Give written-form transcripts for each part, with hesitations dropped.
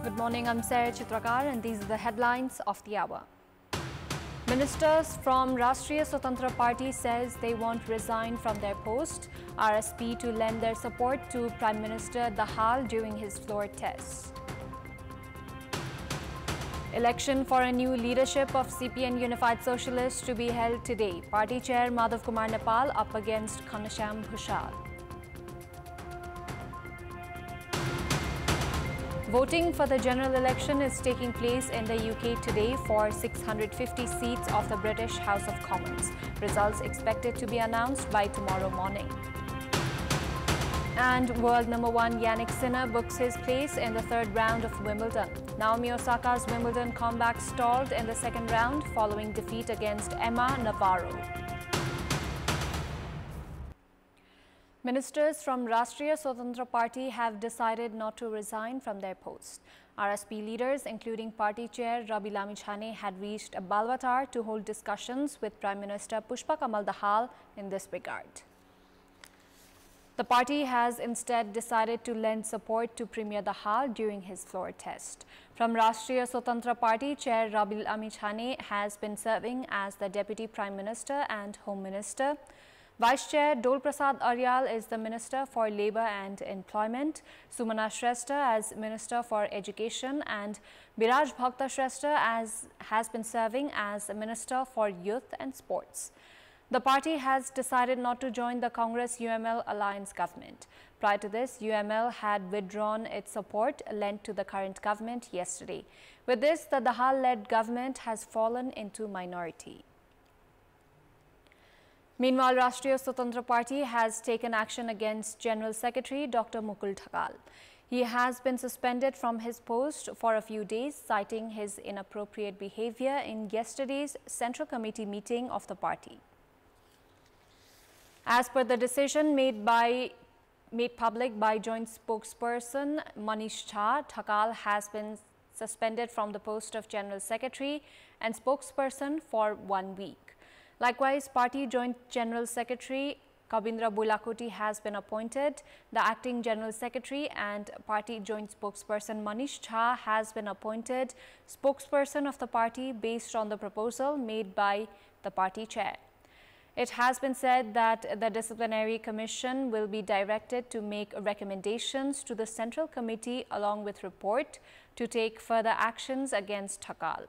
Good morning, I'm Chitrakar and these are the headlines of the hour. Ministers from Rashtriya Swatantra Party says they won't resign from their post. RSP to lend their support to Prime Minister Dahal during his floor tests. Election for a new leadership of CPN Unified Socialists to be held today. Party Chair Madhav Kumar Nepal up against Ghanshyam Bhushal. Voting for the general election is taking place in the UK today for 650 seats of the British House of Commons. Results expected to be announced by tomorrow morning. And world number 1 Yannick Sinner books his place in the third round of Wimbledon. Naomi Osaka's Wimbledon comeback stalled in the second round following defeat against Emma Navarro. Ministers from Rashtriya Swatantra Party have decided not to resign from their posts. RSP leaders, including Party Chair Rabi Lamichhane, had reached Balwatar to hold discussions with Prime Minister Pushpa Kamal Dahal in this regard. The party has instead decided to lend support to Premier Dahal during his floor test. From Rashtriya Swatantra Party, Chair Rabi Lamichhane has been serving as the Deputy Prime Minister and Home Minister. Vice Chair Dol Prasad Aryal is the Minister for Labour and Employment, Sumana Shrestha as Minister for Education, and Biraj Bhakta Shrestha has been serving as Minister for Youth and Sports. The party has decided not to join the Congress UML alliance government. Prior to this, UML had withdrawn its support lent to the current government yesterday. With this, the Dahal-led government has fallen into minority. Meanwhile, Rashtriya Swatantra Party has taken action against General Secretary Dr. Mukul Thakal. He has been suspended from his post for a few days, citing his inappropriate behavior in yesterday's Central Committee meeting of the party. As per the decision made public by joint spokesperson Manish Jha, Thakal has been suspended from the post of General Secretary and spokesperson for 1 week. Likewise, Party Joint General Secretary Kabindra Bulakoti has been appointed. The Acting General Secretary and Party Joint Spokesperson Manish Jha has been appointed spokesperson of the party based on the proposal made by the party chair. It has been said that the Disciplinary Commission will be directed to make recommendations to the Central Committee along with report to take further actions against Thakal.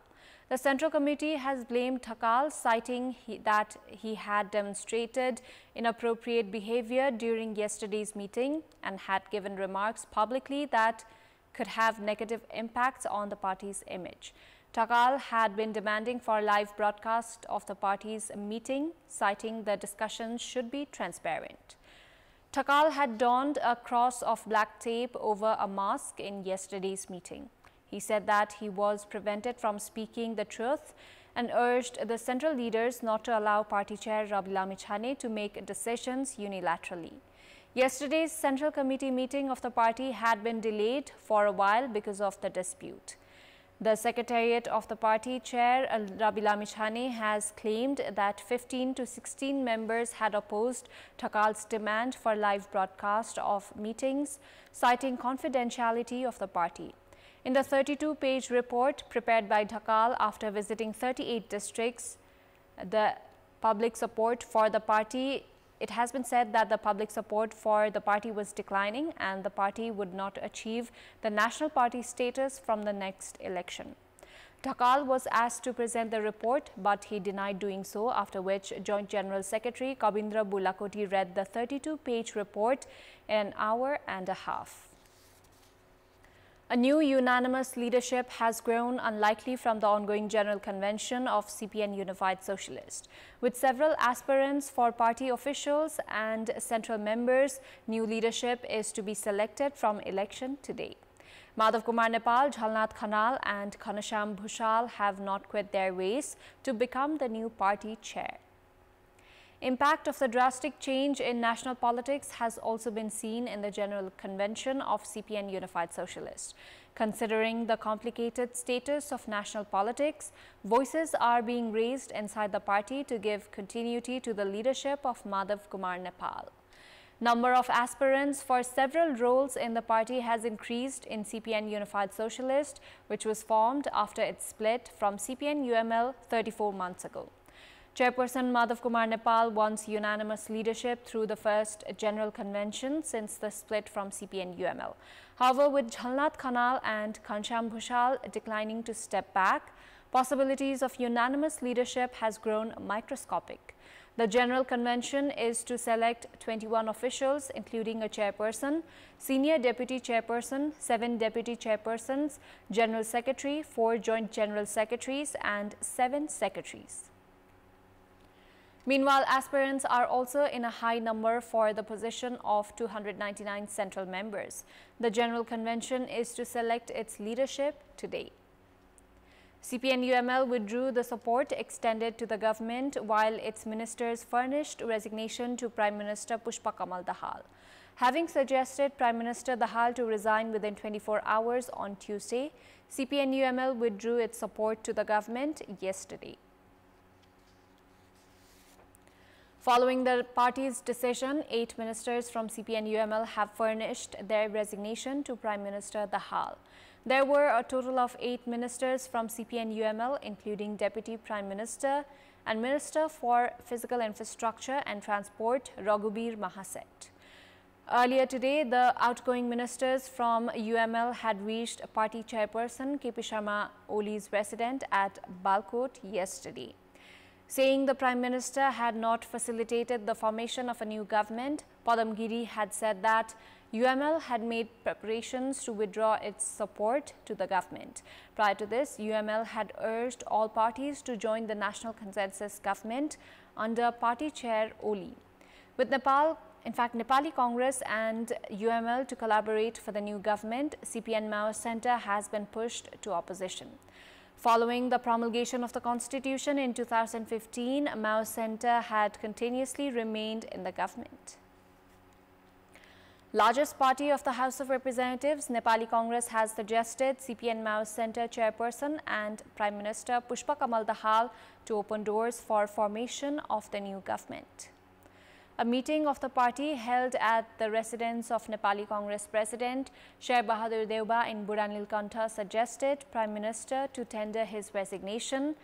The Central Committee has blamed Thakal, citing that he had demonstrated inappropriate behavior during yesterday's meeting and had given remarks publicly that could have negative impacts on the party's image. Thakal had been demanding for a live broadcast of the party's meeting, citing the discussions should be transparent. Thakal had donned a cross of black tape over a mask in yesterday's meeting. He said that he was prevented from speaking the truth and urged the central leaders not to allow Party Chair Rabi Lamichhane to make decisions unilaterally. Yesterday's Central Committee meeting of the party had been delayed for a while because of the dispute. The Secretariat of the party chair, Rabi Lamichhane, has claimed that 15 to 16 members had opposed Thakal's demand for live broadcast of meetings, citing confidentiality of the party. In the 32-page report prepared by Thakal after visiting 38 districts, the public support for the party, it has been said that the public support for the party was declining and the party would not achieve the national party status from the next election. Thakal was asked to present the report, but he denied doing so, after which Joint General Secretary Kabindra Bulakoti read the 32-page report in an hour and a half. A new unanimous leadership has grown unlikely from the ongoing General Convention of CPN Unified Socialist. With several aspirants for party officials and central members, new leadership is to be selected from election today. Madhav Kumar Nepal, Jhalnath Khanal and Ghanshyam Bhushal have not quit their race to become the new party chair. Impact of the drastic change in national politics has also been seen in the General Convention of CPN Unified Socialist. Considering the complicated status of national politics, voices are being raised inside the party to give continuity to the leadership of Madhav Kumar Nepal. Number of aspirants for several roles in the party has increased in CPN Unified Socialist, which was formed after its split from CPN UML 34 months ago. Chairperson Madhav Kumar Nepal wants unanimous leadership through the first general convention since the split from CPN UML. However, with Jhalnath Khanal and Ghanshyam Bhushal declining to step back, possibilities of unanimous leadership has grown microscopic. The General Convention is to select 21 officials, including a chairperson, senior deputy chairperson, 7 deputy chairpersons, general secretary, 4 joint general secretaries, and 7 secretaries. Meanwhile, aspirants are also in a high number for the position of 299 central members. The General Convention is to select its leadership today. CPN UML withdrew the support extended to the government while its ministers furnished resignation to Prime Minister Pushpa Kamal Dahal. Having suggested Prime Minister Dahal to resign within 24 hours on Tuesday, CPN UML withdrew its support to the government yesterday. Following the party's decision, 8 ministers from CPN UML have furnished their resignation to Prime Minister Dahal. There were a total of 8 ministers from CPN UML, including Deputy Prime Minister and Minister for Physical Infrastructure and Transport, Raghubir Mahaset. Earlier today, the outgoing ministers from UML had reached party chairperson KP Sharma Oli's residence at Balkot yesterday. Saying the Prime Minister had not facilitated the formation of a new government, Padam Giri had said that UML had made preparations to withdraw its support to the government. Prior to this, UML had urged all parties to join the National Consensus Government under party chair Oli. With Nepali Congress and UML to collaborate for the new government, CPN Maoist Centre has been pushed to opposition. Following the promulgation of the Constitution in 2015, Maoist Centre had continuously remained in the government. Largest party of the House of Representatives, Nepali Congress has suggested CPN Maoist Centre chairperson and Prime Minister Pushpa Kamal Dahal to open doors for formation of the new government. A meeting of the party held at the residence of Nepali Congress President Sher Bahadur Deuba in Buranilkantha suggested Prime Minister to tender his resignation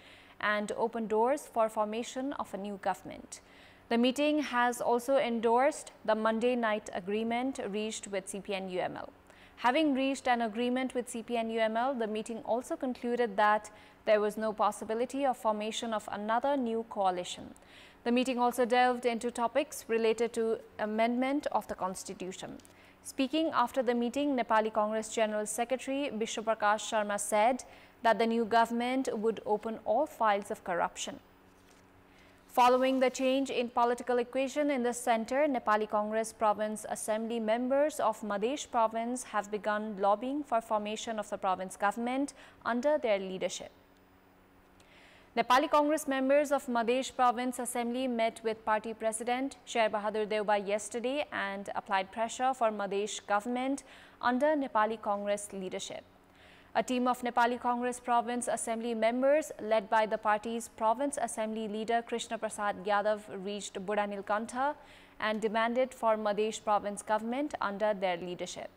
and open doors for formation of a new government. The meeting has also endorsed the Monday night agreement reached with CPN UML. Having reached an agreement with CPN UML, the meeting also concluded that there was no possibility of formation of another new coalition. The meeting also delved into topics related to amendment of the Constitution. Speaking after the meeting, Nepali Congress General Secretary Bishwa Prakash Sharma said that the new government would open all files of corruption. Following the change in political equation in the centre, Nepali Congress Province Assembly members of Madhesh Province have begun lobbying for formation of the province government under their leadership. Nepali Congress members of Madhesh Province Assembly met with Party President Sher Bahadur Deuba yesterday and applied pressure for Madhesh government under Nepali Congress leadership. A team of Nepali Congress Province Assembly members led by the party's Province Assembly leader Krishna Prasad Yadav reached Buranilkantha and demanded for Madhesh Province government under their leadership.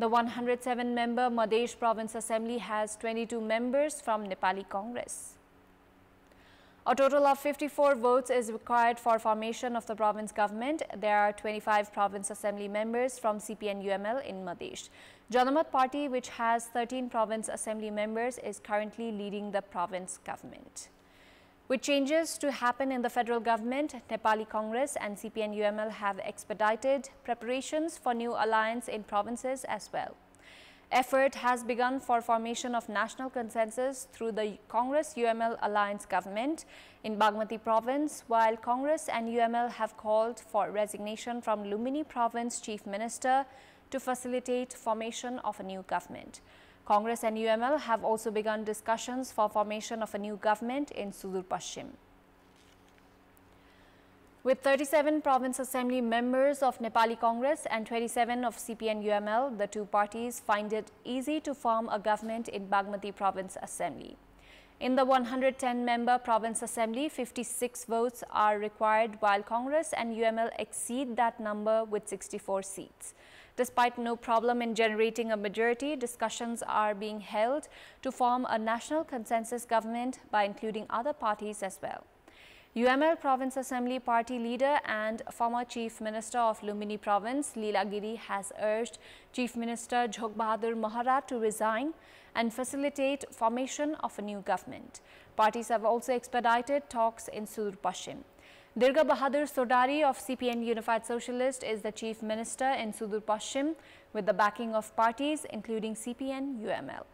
The 107-member Madhesh Province Assembly has 22 members from Nepali Congress. A total of 54 votes is required for formation of the province government. There are 25 Province Assembly members from CPN UML in Madhesh. Janamat Party, which has 13 Province Assembly members, is currently leading the province government. With changes to happen in the federal government, Nepali Congress and CPN UML have expedited preparations for new alliance in provinces as well. Effort has begun for formation of national consensus through the Congress UML alliance government in Bagmati province, while Congress and UML have called for resignation from Lumbini province chief minister to facilitate formation of a new government. Congress and UML have also begun discussions for formation of a new government in Sudur Paschim. With 37 Province Assembly members of Nepali Congress and 27 of CPN UML, the two parties find it easy to form a government in Bagmati Province Assembly. In the 110-member Province Assembly, 56 votes are required, while Congress and UML exceed that number with 64 seats. Despite no problem in generating a majority, discussions are being held to form a national consensus government by including other parties as well. UML Province Assembly party leader and former Chief Minister of Lumbini Province, Leela Giri, has urged Chief Minister Jhok Bahadur Mahara to resign and facilitate formation of a new government. Parties have also expedited talks in Sudur Pashchim. Dirga Bahadur Sodari of CPN Unified Socialist is the Chief Minister in Sudur Pashchim with the backing of parties including CPN UML.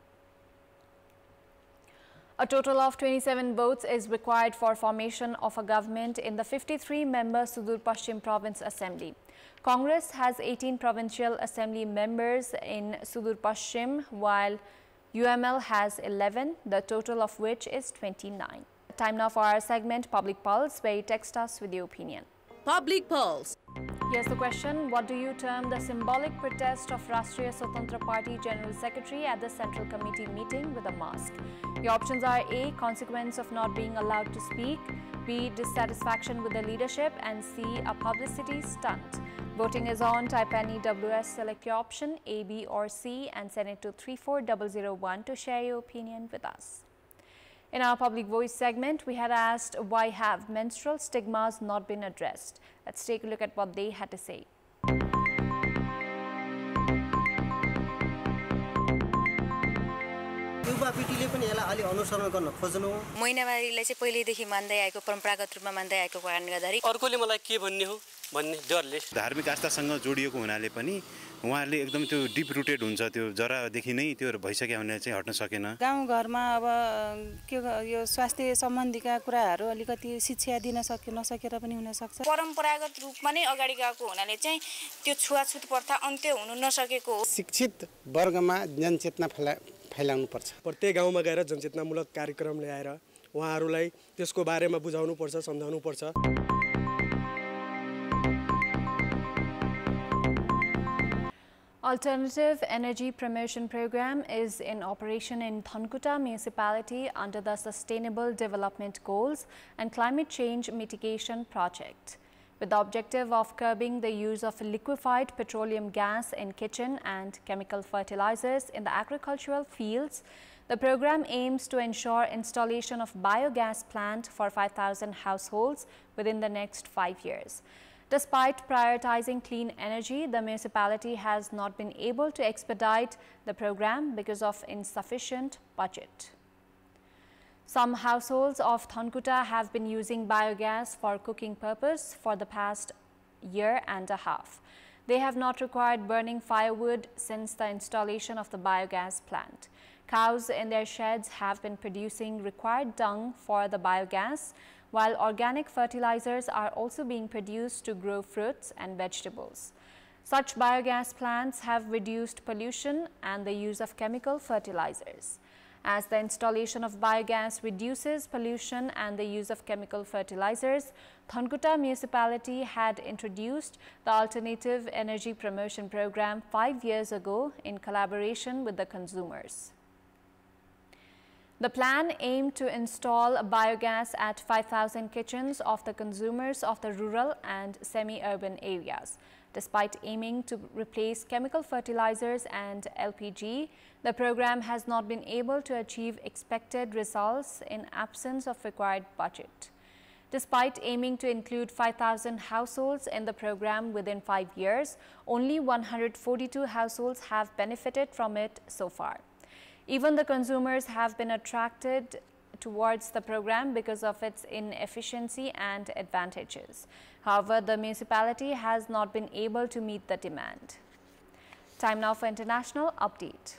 A total of 27 votes is required for formation of a government in the 53-member Sudur Pashchim Province Assembly. Congress has 18 provincial assembly members in Sudur Pashchim, while UML has 11, the total of which is 29. Time now for our segment Public Pulse, where you text us with your opinion. Public Pulse. Here's the question: what do you term the symbolic protest of Rashtriya Swatantra Party General Secretary at the Central Committee meeting with a mask? Your options are A. Consequence of not being allowed to speak, B. Dissatisfaction with the leadership, and C. A publicity stunt. Voting is on. Type any WS, select your option A, B or C and send it to 34001 to share your opinion with us. In our Public Voice segment, we had asked why have menstrual stigmas not been addressed. Let's take a look at what they had to say. महिनावारीलाई चाहिँ पहिलेदेखि मान्दै आएको परम्परागत रूपमा मान्दै आएको कारणले गर्दाखेरि अर्कोले मलाई के भन्ने हो भन्ने डरले धार्मिक आस्थासँग जोडिएको हुनाले पनि उहाँहरूले एकदम त्यो डिप रुटेड हुन्छ, त्यो जरादेखि नै त्यो भइसक्यो भने चाहिँ हट्न सकेन। गाउँघरमा अब के यो स्वास्थ्य सम्बन्धीका कुराहरू अलिकति शिक्षा दिन नसकेर पनि हुन सक्छ। परम्परागत रूपमा नै अगाडि गएको हुनाले चाहिँ त्यो छुवाछुत प्रथा अन्त्य हुन नसकेको हो। शिक्षित वर्गमा जनचेतना फैलाउनु पर्छ। प्रत्येक गाउँमा गएर जनचेतनामूलक कार्यक्रम ल्याएर उहाँहरूलाई त्यसको बारेमा बुझाउनु पर्छ, सम्झाउनु पर्छ। Alternative Energy Promotion Program is in operation in Thankuta Municipality under the Sustainable Development Goals and Climate Change Mitigation Project, with the objective of curbing the use of liquefied petroleum gas in kitchen and chemical fertilizers in the agricultural fields. The program aims to ensure installation of biogas plant for 5,000 households within the next 5 years. Despite prioritizing clean energy, the municipality has not been able to expedite the program because of insufficient budget. Some households of Thankuta have been using biogas for cooking purpose for the past year and a half. They have not required burning firewood since the installation of the biogas plant. Cows in their sheds have been producing required dung for the biogas, while organic fertilizers are also being produced to grow fruits and vegetables. Such biogas plants have reduced pollution and the use of chemical fertilizers. As the installation of biogas reduces pollution and the use of chemical fertilizers, Thankuta Municipality had introduced the Alternative Energy Promotion Program 5 years ago in collaboration with the consumers. The plan aimed to install biogas at 5,000 kitchens of the consumers of the rural and semi-urban areas. Despite aiming to replace chemical fertilizers and LPG, the program has not been able to achieve expected results in absence of required budget. Despite aiming to include 5,000 households in the program within 5 years, only 142 households have benefited from it so far. Even the consumers have been attracted towards the program because of its inefficiency and advantages. However, the municipality has not been able to meet the demand. Time now for international update.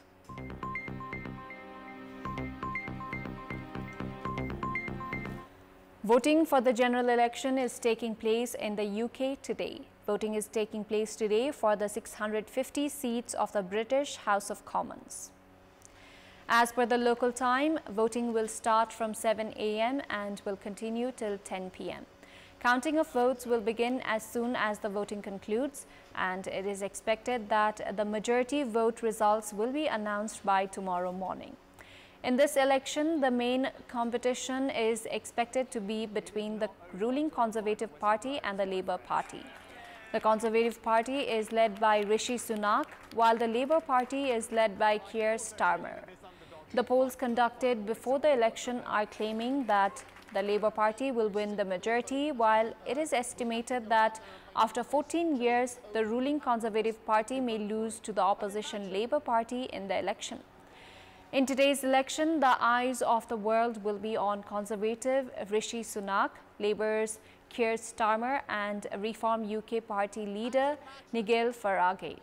Voting for the general election is taking place in the UK today. Voting is taking place today for the 650 seats of the British House of Commons. As per the local time, voting will start from 7 a.m. and will continue till 10 p.m. Counting of votes will begin as soon as the voting concludes, and it is expected that the majority vote results will be announced by tomorrow morning. In this election, the main competition is expected to be between the ruling Conservative Party and the Labour Party. The Conservative Party is led by Rishi Sunak, while the Labour Party is led by Keir Starmer. The polls conducted before the election are claiming that the Labour Party will win the majority, while it is estimated that after 14 years, the ruling Conservative Party may lose to the opposition Labour Party in the election. In today's election, the eyes of the world will be on Conservative Rishi Sunak, Labour's Keir Starmer and Reform UK Party leader Nigel Farage.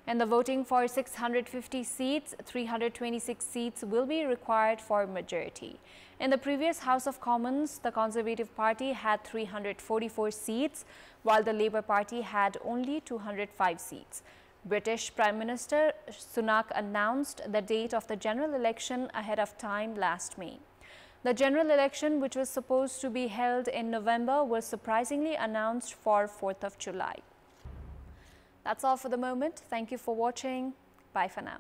In the voting for 650 seats, 326 seats will be required for majority. In the previous House of Commons, the Conservative Party had 344 seats, while the Labour Party had only 205 seats. British Prime Minister Sunak announced the date of the general election ahead of time last May. The general election, which was supposed to be held in November, was surprisingly announced for 4th of July. That's all for the moment. Thank you for watching. Bye for now.